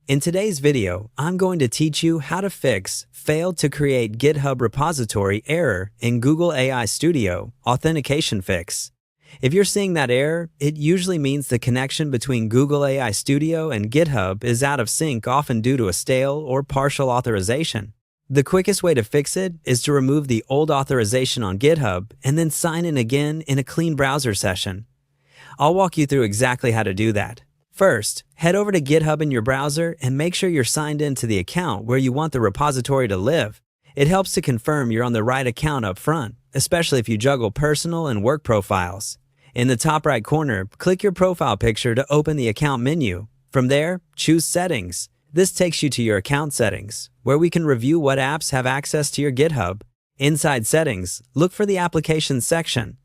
In today's video, I'm going to teach you how to fix failed to create GitHub repository error in Google AI Studio authentication fix. If you're seeing that error, it usually means the connection between Google AI Studio and GitHub is out of sync, often due to a stale or partial authorization. The quickest way to fix it is to remove the old authorization on GitHub and then sign in again in a clean browser session. I'll walk you through exactly how to do that. First, head over to GitHub in your browser and make sure you're signed in to the account where you want the repository to live. It helps to confirm you're on the right account up front, especially if you juggle personal and work profiles. In the top right corner, click your profile picture to open the account menu. From there, choose Settings. This takes you to your account settings, where we can review what apps have access to your GitHub. Inside Settings, look for the Applications section.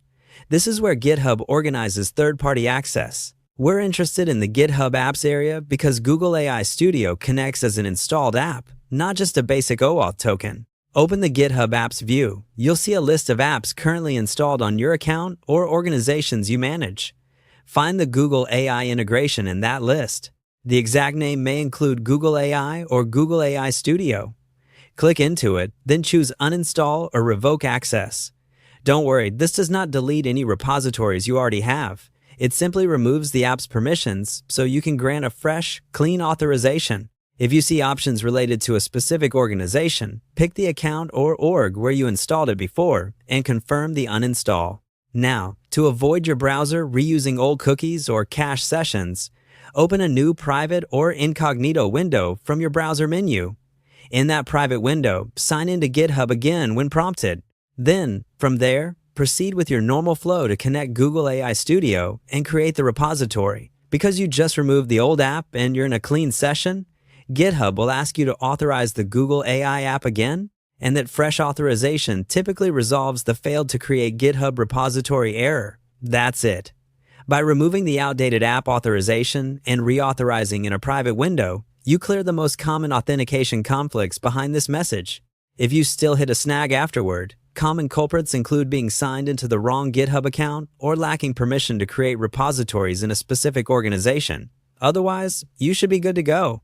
This is where GitHub organizes third-party access. We're interested in the GitHub Apps area because Google AI Studio connects as an installed app, not just a basic OAuth token. Open the GitHub Apps view. You'll see a list of apps currently installed on your account or organizations you manage. Find the Google AI integration in that list. The exact name may include Google AI or Google AI Studio. Click into it, then choose Uninstall or Revoke Access. Don't worry, this does not delete any repositories you already have. It simply removes the app's permissions so you can grant a fresh, clean authorization. If you see options related to a specific organization, pick the account or org where you installed it before and confirm the uninstall. Now, to avoid your browser reusing old cookies or cache sessions, open a new private or incognito window from your browser menu. In that private window, sign into GitHub again when prompted. Then, from there, proceed with your normal flow to connect Google AI Studio and create the repository. Because you just removed the old app and you're in a clean session, GitHub will ask you to authorize the Google AI app again, and that fresh authorization typically resolves the failed to create GitHub repository error. That's it. By removing the outdated app authorization and reauthorizing in a private window, you clear the most common authentication conflicts behind this message. If you still hit a snag afterward, common culprits include being signed into the wrong GitHub account or lacking permission to create repositories in a specific organization. Otherwise, you should be good to go.